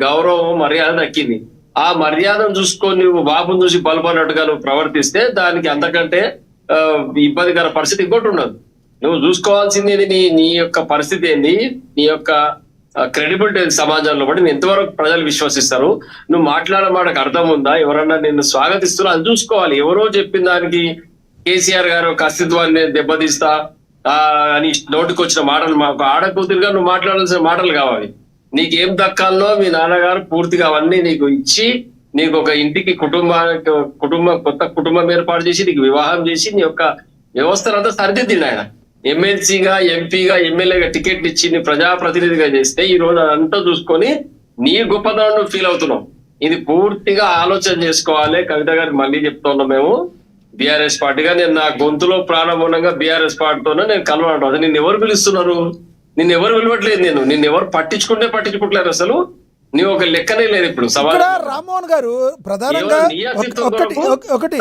గౌరవం మర్యాద దక్కింది. ఆ మర్యాదను చూసుకొని నువ్వు బాబుని చూసి బలపడినట్టుగా నువ్వు ప్రవర్తిస్తే దానికి అంతకంటే ఇబ్బందికర పరిస్థితి ఇంకోటి ఉండదు. నువ్వు చూసుకోవాల్సింది నీ యొక్క పరిస్థితి ఏంది, నీ యొక్క క్రెడిబిలిటీ సమాజంలో బట్టి ఎంతవరకు ప్రజలు విశ్వసిస్తారు, నువ్వు మాట్లాడే మాటకు అర్థం ఉందా, ఎవరన్నా నిన్ను స్వాగతిస్తున్నా అది చూసుకోవాలి. ఎవరో చెప్పిన దానికి కేసీఆర్ గారు ఒక అస్తిత్వాన్ని దెబ్బతీస్తా అని నోటికి వచ్చిన మాటలు మాకు ఆడకూతురుగా నువ్వు మాట్లాడాల్సిన మాటలు కావాలి. నీకేం దక్కాలనో మీ నాన్నగారు పూర్తిగా అవన్నీ నీకు ఇచ్చి నీకు ఒక ఇంటికి కొత్త కుటుంబం ఏర్పాటు చేసి నీకు వివాహం చేసి నీ యొక్క వ్యవస్థనంతా సరిదిద్దిండు ఆయన. ఎమ్మెల్సీగా, ఎంపీగా, ఎమ్మెల్యేగా టికెట్ ఇచ్చి నీ ప్రజాప్రతినిధిగా చేస్తే ఈ రోజు అదంతా చూసుకొని నీ గొప్పతనం ఫీల్ అవుతున్నావు. ఇది పూర్తిగా ఆలోచన చేసుకోవాలి. కవిత గారికి మళ్ళీ చెప్తున్నాం, మేము బీఆర్ఎస్ పార్టీగా నేను నా గొంతులో ప్రారంభంగా బీఆర్ఎస్ పార్టీతోనే నేను కలవడం. అది నిన్ను ఎవరు పిలుస్తున్నారు? నిన్ను ఎవరు పిలవట్లేదు. నిన్ను ఎవరు పట్టించుకుంటలేరు. అసలు నీ ఒక లెక్కనే లేదు. ఇప్పుడు రామ్మోహన్ గారు ప్రధానంగా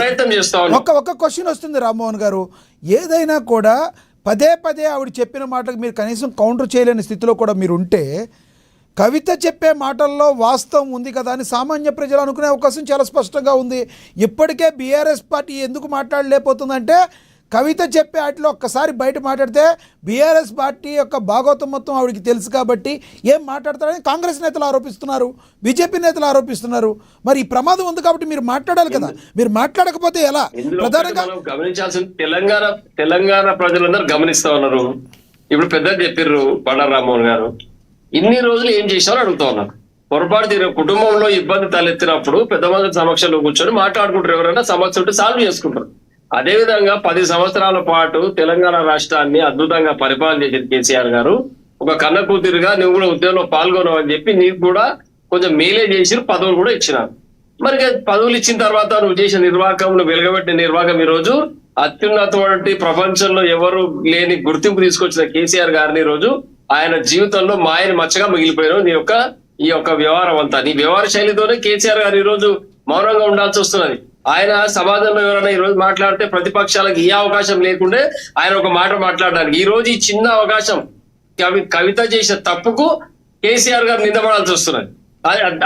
ప్రయత్నం చేస్తాను. ఒక క్వశ్చన్ వస్తుంది రామ్మోహన్ గారు, ఏదైనా కూడా పదే ఆవిడ చెప్పిన మాటకు మీరు కనీసం కౌంటర్ చేయలేని స్థితిలో కూడా మీరు ఉంటే కవిత చెప్పే మాటల్లో వాస్తవం ఉంది కదా అని సామాన్య ప్రజలు అనుకునే అవకాశం చాలా స్పష్టంగా ఉంది. ఇప్పటికే బీఆర్ఎస్ పార్టీ ఎందుకు మాట్లాడలేకపోతుందంటే కవిత చెప్పే వాటిలో ఒక్కసారి బయట మాట్లాడితే బీఆర్ఎస్ పార్టీ యొక్క భాగోతం మొత్తం ఆవిడకి తెలుసు కాబట్టి ఏం మాట్లాడతారని కాంగ్రెస్ నేతలు ఆరోపిస్తున్నారు, బీజేపీ నేతలు ఆరోపిస్తున్నారు. మరి ఈ ప్రమాదం ఉంది కాబట్టి మీరు మాట్లాడాలి కదా, మీరు మాట్లాడకపోతే ఎలా? ప్రధానంగా గమనించాల్సిన తెలంగాణ ప్రజలందరూ గమనిస్తా ఉన్నారు. ఇప్పుడు పెద్దలు చెప్పిర్రు బండారు రామ్మోహన్ గారు, ఇన్ని రోజులు ఏం చేశారో అడుగుతా ఉన్నారు. పొరపాటు కుటుంబంలో ఇబ్బంది తలెత్తినప్పుడు పెద్ద మంది సమక్షంలో కూర్చొని మాట్లాడుకుంటారు, ఎవరైనా సమస్య ఉంటే సాల్వ్ చేసుకుంటారు. అదేవిధంగా 10 సంవత్సరాల పాటు తెలంగాణ రాష్ట్రాన్ని అద్భుతంగా పరిపాలన చేసిన కేసీఆర్ గారు ఒక కన్న కూతురుగా నువ్వు కూడా ఉద్యోగంలో పాల్గొనవు అని చెప్పి నీకు కూడా కొంచెం మేలే చేసి పదవులు కూడా ఇచ్చినారు. మరి పదవులు ఇచ్చిన తర్వాత నువ్వు చేసిన నిర్వాహకం, నువ్వు వెలుగబెట్టిన నిర్వాహకం ఈ రోజు అత్యున్నతమైన ప్రపంచంలో ఎవరు లేని గుర్తింపు తీసుకొచ్చిన కేసీఆర్ గారిని రోజు ఆయన జీవితంలో మాయని మచ్చగా మిగిలిపోయారు. ఈ యొక్క వ్యవహారం అంతా నీ వ్యవహార శైలితోనే కేసీఆర్ గారు ఈ రోజు మౌనంగా ఉండాల్సి వస్తున్నది. ఆయన సమాజంలో ఎవరైనా ఈ రోజు మాట్లాడితే ప్రతిపక్షాలకు ఏ అవకాశం లేకుండే ఆయన ఒక మాట మాట్లాడడానికి ఈ రోజు ఈ చిన్న అవకాశం కవిత చేసిన తప్పుకు కేసీఆర్ గారు నిందపడాల్సి వస్తున్నది.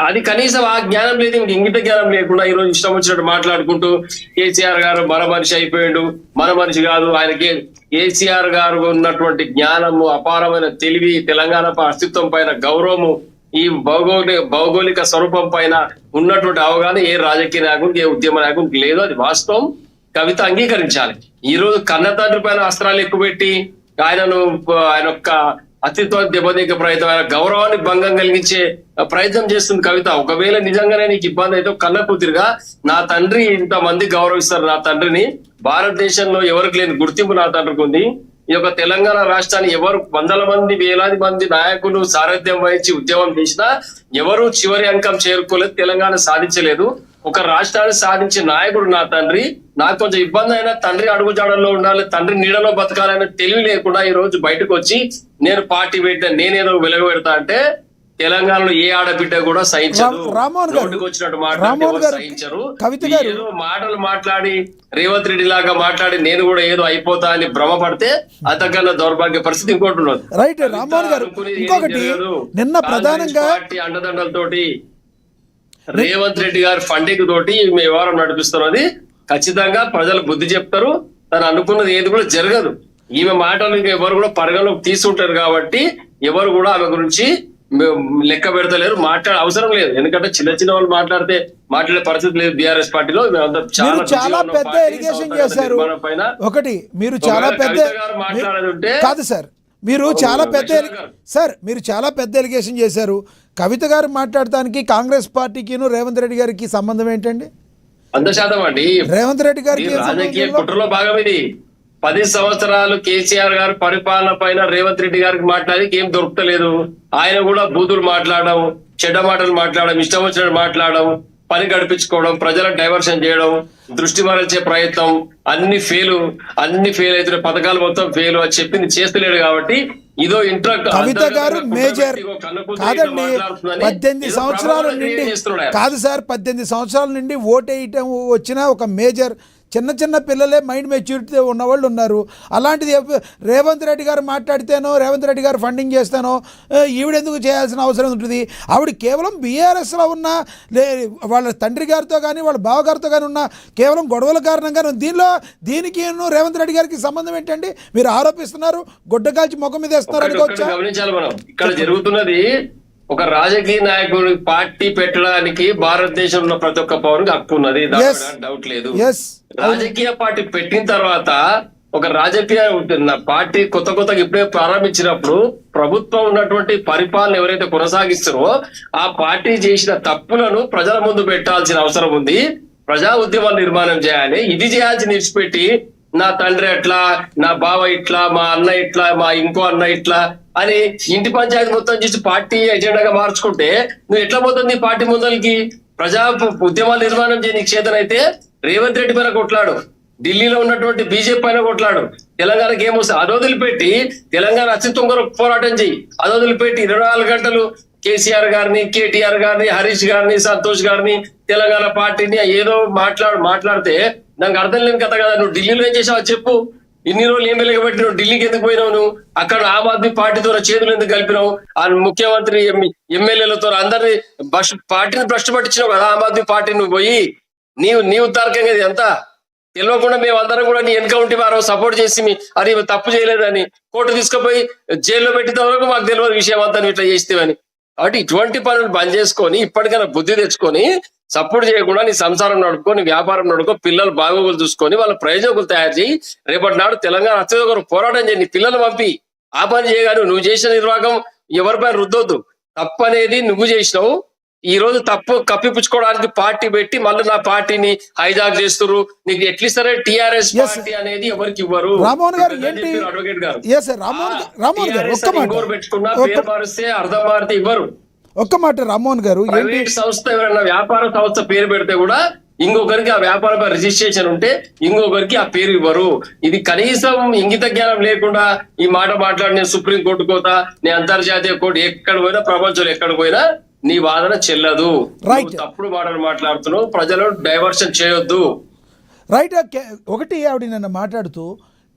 అది కనీసం ఆ జ్ఞానం లేదు, ఇంగిత జ్ఞానం లేకుండా ఈ రోజు ఇష్టం వచ్చినట్టు మాట్లాడుకుంటూ కేసీఆర్ గారు మన మనిషి అయిపోయాడు, మన మనిషి కాదు. ఆయనకి కేసీఆర్ గారు ఉన్నటువంటి జ్ఞానము, అపారమైన తెలివి, తెలంగాణ అస్తిత్వం పైన గౌరవము, ఈ భౌగోళిక స్వరూపం పైన ఉన్నటువంటి అవగాహన ఏ రాజకీయ నాయకునికి, ఏ ఉద్యమ నాయకునికి లేదు. అది వాస్తవం. కవిత అంగీకరించాలి. ఈ రోజు కన్న తండ్రి పైన అస్త్రాలు ఎక్కుపెట్టి ఆయన యొక్క అస్తిత్వాన్ని దెబ్బతీసే ప్రయత్నం, ఆయన గౌరవాన్ని భంగం కలిగించే ప్రయత్నం చేస్తుంది కవిత. ఒకవేళ నిజంగానే నీకు ఇబ్బంది అయితే కన్న కూతురుగా, నా తండ్రి ఇంతమంది గౌరవిస్తారు నా తండ్రిని, భారతదేశంలో ఎవరికి లేని గుర్తింపు నా తండ్రికి ఉంది. ఈ యొక్క తెలంగాణ రాష్ట్రాన్ని ఎవరు వందల మంది, వేలాది మంది నాయకులు సారథ్యం వహించి ఉద్యమం చేసినా ఎవరు చివరి అంకం చేరుకోలేదు, తెలంగాణ సాధించలేదు. ఒక రాష్ట్రాన్ని సాధించే నాయకుడు నా తండ్రి. నాకు కొంచెం ఇబ్బంది అయినా తండ్రి అడుగుజాడల్లో ఉండాలి, తండ్రి నీడలో బతకాలనే తెలివి లేకుండా ఈ రోజు బయటకు వచ్చి నేను పార్టీ పెట్టా, నేనేదో వెలుగు పెడతా అంటే తెలంగాణలో ఏ ఆడబిడ్డ కూడా సహించదు. రోడ్డుకు వచ్చినట్టు సహించరు. ఏదో మాటలు మాట్లాడి రేవంత్ రెడ్డి లాగా మాట్లాడి నేను కూడా ఏదో అయిపోతా అని భ్రమపడితే అంతకన్నా దౌర్భాగ్య పరిస్థితి ఇంకోటి ఉండదు. రైట్ రామ్మోహన్ గారు, ఇంకొకటి నిన్న ప్రధానంగా అండదండలతోటి రేవంత్ రెడ్డి గారి ఫండింగ్ తోటి వ్యవహారం నడిపిస్తున్నది. ఖచ్చితంగా ప్రజలు బుద్ధి చెప్తారు. తను అనుకున్నది ఏది కూడా జరగదు. ఈమె మాటలు ఎవరు కూడా పరిగణలోకి తీసుకుంటారు కాబట్టి ఎవరు కూడా ఆమె గురించి లెక్క పెడతలేరు, మాట్లాడే అవసరం లేదు. ఎందుకంటే చిన్న వాళ్ళు మాట్లాడే పరిస్థితి లేదు బీఆర్ఎస్ పార్టీలో. చాలా పెద్ద ఎలిగేషన్ చేశారు. ఒకటి మీరు చాలా పెద్ద కాదు సార్, మీరు చాలా పెద్ద ఎలిగేషన్ చేశారు. కవిత గారు మాట్లాడటానికి కాంగ్రెస్ పార్టీకి రేవంత్ రెడ్డి గారికి సంబంధం ఏంటండి? 100% అండి. రేవంత్ రెడ్డి గారికి రాజకీయ కుట్రలో భాగం ఇది. 10 సంవత్సరాలు కేసీఆర్ గారు పరిపాలన పైన రేవంత్ రెడ్డి గారికి మాట్లాడి ఏం దొరుకుతలేదు. ఆయన కూడా బూతులు మాట్లాడడం, చెడ్డ మాటలు మాట్లాడడం, ఇష్టం వచ్చినట్టు మాట్లాడడం, పని గడిపించుకోవడం, ప్రజలను డైవర్షన్ చేయడం, దృష్టి మరల్చే ప్రయత్నం, అన్ని ఫెయిల్ అవుతున్న పథకాలు మొత్తం ఫెయిల్ అని చెప్పింది చేస్తలేడు. కాబట్టి ఇదో కవిత గారు మేజర్ కాదండి. 18 సంవత్సరాల నుండి కాదు సార్, 18 సంవత్సరాల నుండి ఓటేయటం వచ్చిన ఒక మేజర్ చిన్న చిన్న పిల్లలే మైండ్ మెచ్యూరిటీ ఉన్నవాళ్ళు ఉన్నారు. అలాంటిది రేవంత్ రెడ్డి గారు మాట్లాడితేనో, రేవంత్ రెడ్డి గారు ఫండింగ్ చేస్తానో ఈవిడెందుకు చేయాల్సిన అవసరం ఉంటుంది? ఆవిడ కేవలం బీఆర్ఎస్లో ఉన్న వాళ్ళ తండ్రి గారితో కానీ వాళ్ళ బావగారితో కానీ ఉన్న కేవలం గొడవల కారణంగా దీనికి రేవంత్ రెడ్డి గారికి సంబంధం ఏంటండి? మీరు ఆరోపిస్తున్నారు, గుడ్డగాల్చి ముఖం మీద వేస్తున్నారు అనుకోవచ్చా? గమనించాలి మనం. ఇక్కడ జరుగుతున్నది ఒక రాజకీయ నాయకుడి పార్టీ పెట్టడానికి భారతదేశంలో ఉన్న ప్రతి ఒక్క పౌరునికి హక్కు ఉన్నది, డౌట్ లేదు. రాజకీయ పార్టీ పెట్టిన తర్వాత ఒక రాజకీయ పార్టీ కొత్తగా ఇప్పుడే ప్రారంభించినప్పుడు ప్రభుత్వం ఉన్నటువంటి పరిపాలన ఎవరైతే కొనసాగిస్తారో ఆ పార్టీ చేసిన తప్పులను ప్రజల ముందు పెట్టాల్సిన అవసరం ఉంది. ప్రజా ఉద్యమాలు నిర్మాణం చేయాలి. ఇది చేయాల్సి నిలిచిపెట్టి నా తండ్రి ఎట్లా, నా బావ ఇట్లా, మా అన్న ఇట్లా, మా ఇంకో అన్న ఇట్లా అని ఇంటి పంచాయతీ మొత్తం చేసి పార్టీ ఎజెండాగా మార్చుకుంటే నువ్వు ఎట్లా పోతుంది పార్టీ ముందరికి? ప్రజా ఉద్యమాలు నిర్మాణం చేయని చేతనైతే రేవంత్ రెడ్డి పైన కొట్లాడు, ఢిల్లీలో ఉన్నటువంటి బీజేపీ పైన కొట్లాడు, తెలంగాణకి ఏమొస్తుంది అది వదిలిపెట్టి తెలంగాణ అస్తిత్వం కొరకు పోరాటం చెయ్యి. అది వదిలిపెట్టి 24 గంటలు కేసీఆర్ గారిని, కేటీఆర్ గారిని, హరీష్ గారిని, సంతోష్ గారిని, తెలంగాణ పార్టీని ఏదో మాట్లాడితే దానికి అర్థం లేని కథ కదా. నువ్వు ఢిల్లీలో ఏం చేసావు చెప్పు. ఇన్ని రోజులు ఏం వెలగబెట్టి నువ్వు ఢిల్లీకి ఎందుకు పోయినావు? నువ్వు అక్కడ ఆమ్ ఆద్మీ పార్టీతో చేతులు ఎందుకు కలిపినావు? ఆ ముఖ్యమంత్రి ఎమ్మెల్యేలతో అందరినీ పార్టీని భ్రష్టు పట్టించినావు కదా ఆమ్ ఆద్మీ పార్టీ. నువ్వు పోయి నీవు తారకంగా ఇది అంతా తెలియకుండా మేమందరం కూడా నీ ఎన్కౌంటర్ వారు సపోర్ట్ చేసి అది తప్పు చేయలేదని కోర్టు తీసుకుపోయి జైల్లో పెట్టిన వరకు మాకు తెలియదు విషయం అంతా నువ్వు ఇట్లా చేస్తేవని. కాబట్టి ఇటువంటి పనులు బంద్ చేసుకొని ఇప్పటికైనా బుద్ధి తెచ్చుకొని సపోర్ట్ చేయకుండా నీ సంసారం నడుపుకో, నీ వ్యాపారం నడుపుకో, పిల్లలు బాగోగులు చూసుకొని వాళ్ళ ప్రయోజకులు తయారు చేయి. రేపటి నాడు తెలంగాణ అత్యధిక పోరాటం చేయి. నీ పిల్లలు పంపి ఆ పని చేయగాను. నువ్వు చేసిన నిర్వాహకం ఎవరిపై రుద్దొద్దు. తప్పు అనేది నువ్వు చేసినావు. ఈ రోజు తప్పు కప్పిపుచ్చుకోవడానికి పార్టీ పెట్టి మళ్ళీ నా పార్టీని హైజాక్ చేస్తున్నారు. నీకు ఎట్లిస్తారే టీఆర్ఎస్ పార్టీ అనేది ఎవరికి ఇవ్వరు. రామ్మోహన్ గారు అడ్వకేట్ గారు ఇంకోరు పెట్టుకున్నా పేరు మారిస్తే అర్థం మారితే ఇవ్వరు. ఒక్క మాట రామ్మోహన్ గారు, ప్రైవేట్ సంస్థ ఎవరైనా వ్యాపార సంస్థ పేరు పెడితే కూడా ఇంకొకరికి ఆ వ్యాపార రిజిస్ట్రేషన్ ఉంటే ఇంకొకరికి ఆ పేరు ఇవ్వరు. ఇది కనీసం ఇంగిత జ్ఞానం లేకుండా ఈ మాట మాట్లాడి నేను సుప్రీం కోర్టు పోతా, నేను అంతర్జాతీయ కోర్టు ఎక్కడ పోయినా ప్రపంచంలో ఎక్కడ పోయినా నీ వాదన చెల్లదు. తప్పుడు మాటలు మాట్లాడుతున్నావు, ప్రజలు డైవర్షన్ చేయొద్దు. రైట్. ఒకటి ఆవిడ నిన్న మాట్లాడుతూ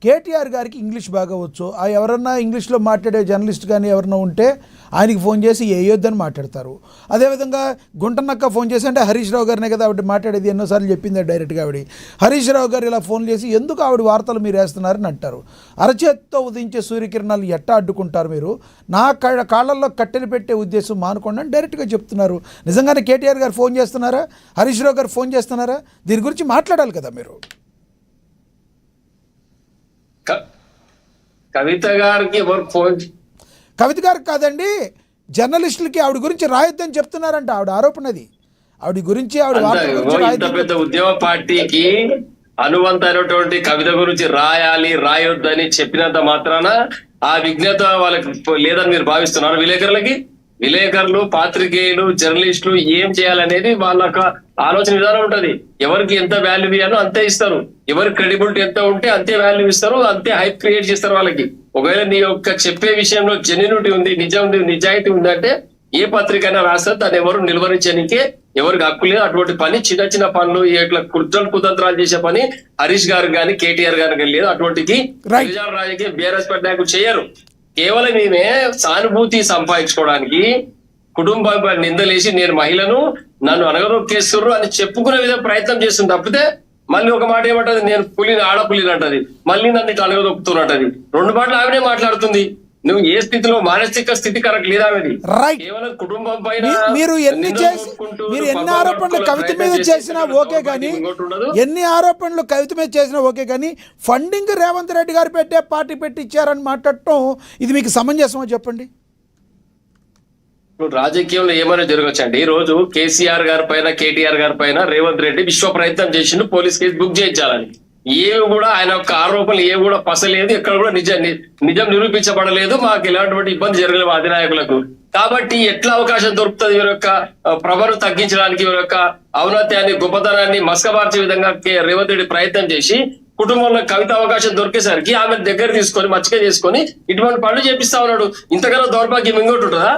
కేటీఆర్ గారికి ఇంగ్లీష్ బాగా వచ్చు, ఆ ఎవరన్నా ఇంగ్లీష్లో మాట్లాడే జర్నలిస్ట్ కానీ ఎవరన్నా ఉంటే ఆయనకి ఫోన్ చేసి వేయొద్దని మాట్లాడతారు. అదేవిధంగా గుంటనక్క ఫోన్ చేసి, అంటే హరీష్ రావు గారినే కదా ఆవిడ మాట్లాడేది, ఎన్నోసార్లు చెప్పింది డైరెక్ట్గా ఆవిడ. హరీష్ రావు గారు ఇలా ఫోన్ చేసి ఎందుకు ఆవిడ వార్తలు మీరు వేస్తున్నారని అంటారు. అరచేత్తో ఉదయించే సూర్యకిరణాలు ఎట్టా అడ్డుకుంటారు మీరు? నా కాళ్ళల్లో కట్టెలు పెట్టే ఉద్దేశం మానుకోండి అని డైరెక్ట్గా చెప్తున్నారు. నిజంగానే కేటీఆర్ గారు ఫోన్ చేస్తున్నారా? హరీష్ రావు గారు ఫోన్ చేస్తున్నారా? దీని గురించి మాట్లాడాలి కదా మీరు. కవిత గారికి ఎవరు ఫోన్? కవిత గారికి కాదండి, జర్నలిస్టులకి ఆవిడ గురించి రాయొద్దని చెప్తున్నారంట. ఆవిడ ఆరోపణది. ఆవిడ గురించి ఇంత పెద్ద ఉద్యమ పార్టీకి అనువంతమైనటువంటి కవిత గురించి రాయొద్దని చెప్పినంత మాత్రాన ఆ విజ్ఞత వాళ్ళకి లేదని మీరు భావిస్తున్నారు? విలేకరులు, పాత్రికేయులు, జర్నలిస్టులు ఏం చేయాలనేది వాళ్ళ ఆలోచన విధానం ఉంటది. ఎవరికి ఎంత వాల్యూ ఇవ్వాలో అంతే ఇస్తారు. ఎవరికి క్రెడిబిలిటీ ఎంత ఉంటే అంతే వాల్యూ ఇస్తారు, అంతే హైప్ క్రియేట్ చేస్తారు వాళ్ళకి. ఒకవేళ నీ యొక్క చెప్పే విషయంలో జెన్యూనిటీ ఉంది, నిజాయితీ ఉందంటే ఏ పత్రిక అయినా రాస్తారు. దాన్ని ఎవరు నిలువరించడానికే ఎవరికి హక్కు లేదు. అటువంటి పని చిన్న పనులు ఇట్లా కుతంత్రాలు చేసే పని హరీష్ గారు కానీ కేటీఆర్ గారు కానీ లేదు. అటువంటికి రాజకీయ బీఆర్ఎస్ పార్టీ చేయరు. కేవలం ఈమె సానుభూతి సంపాదించుకోవడానికి కుటుంబ నిందలేసి నేను మహిళను, నన్ను అనగదొక్కేస్తుర్రు అని చెప్పుకునే విధంగా ప్రయత్నం చేస్తుంది తప్పితే మళ్ళీ ఒక మాట ఏమంటది, నేను ఆడపులిని అంటది, మళ్ళీ నన్ను ఇట్లా అనగదొక్కుతున్నట్టది. 2 మాటలు ఆవిడే మాట్లాడుతుంది. నువ్వు ఏ స్థితిలో, మానసిక స్థితి కరెక్ట్ లేదా? కేవలం కుటుంబం పైన మీరు ఎన్ని ఆరోపణలు కవిత మీద చేసినా ఓకే కానీ, ఎన్ని ఆరోపణలు కవిత మీద చేసినా ఓకే కానీ, ఫండింగ్ రేవంత్ రెడ్డి గారు పెట్టే పార్టీ పెట్టి ఇచ్చారని మాట్లాడటం ఇది మీకు సమంజసమో చెప్పండి. రాజకీయంలో ఏమైనా జరగచ్చండి. ఈ రోజు కేసీఆర్ గారి పైన, కేటీఆర్ గారి పైన రేవంత్ రెడ్డి విశ్వ ప్రయత్నం చేసిండు పోలీస్ కేసు బుక్ చేయించాలని. ఏవి కూడా ఆయన యొక్క ఆరోపణలు ఏవి కూడా పసలేదు, ఎక్కడ కూడా నిజం నిరూపించబడలేదు. మాకు ఎలాంటి ఇబ్బంది జరగలేదు అధినాయకులకు. కాబట్టి ఎట్లా అవకాశం దొరుకుతుంది వీరి యొక్క ప్రభను తగ్గించడానికి, వీరి యొక్క ఔన్నత్యాన్ని, గొప్పతనాన్ని మస్కబార్చే విధంగా రేవంత్ రెడ్డి ప్రయత్నం చేసి కుటుంబంలో కవిత అవకాశం దొరికేసరికి ఆమె దగ్గర తీసుకొని మచ్చిక చేసుకొని ఇటువంటి పనులు చేపిస్తా ఉన్నాడు. ఇంతకన్నా దౌర్భాగ్యం ఇంకోటి ఉంటుందా?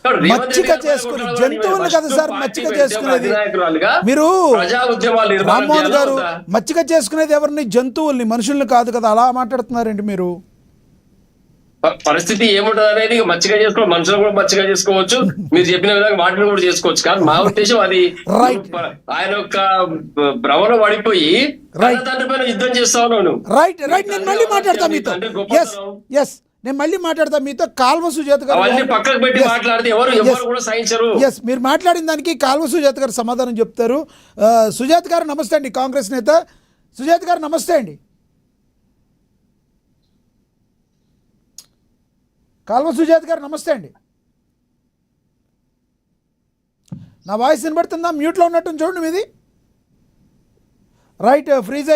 కాబట్టి రేవంత్ రెడ్డి మచ్చిక గారు చేసుకుని కొట్లాడాలని జంతువుల్ని కదా సార్ ఫస్ట్ మచ్చిక పార్టీ చేసుకునేది. అధినాయకురాలుగా మీరు ప్రజా ఉద్యమాలు నిర్మాణం రామ్మోహన్ చేయాలా గారు వద్దా? మచ్చిక చేసుకునేది ఎవరిని? జంతువుల్ని, మనుషుల్ని కాదు కదా. అలా మాట్లాడుతున్నారండి మీరు. పరిస్థితి ఏముంటది అనేది ఇక మచ్చిగా చేసుకోవాలి, మనుషులు కూడా మచ్చిగా చేసుకోవచ్చు, మీరు చెప్పిన విధంగా వాటిని కూడా చేసుకోవచ్చు. కానీ మా ఉద్దేశం అది Right. ఆయన యొక్క భ్రమలో పడిపోయి Right. తండ్రి పైన యుద్ధం చేస్తా ఉన్నాను. రైట్ నేను మళ్ళీ మాట్లాడతా మీతో. ఎస్ నేను మళ్ళీ మాట్లాడతా మీతో. కాల్వ సుజాత అవన్నీ గారు పక్కకు పెట్టి మాట్లాడితే ఎవరు కూడా సహించరు. ఎస్ మీరు మాట్లాడిన దానికి కాల్వ సుజాత గారు సమాధానం చెప్తారు. సుజాత గారు నమస్తే అండి, కాంగ్రెస్ నేత. సుజాత గారు నమస్తే అండి. కాల్వ సుజాత గారు నమస్తే అండి. నా వాయిస్ వినబడుతుందా? మ్యూట్లో ఉన్నట్టు చూడండి మీది. Right freeze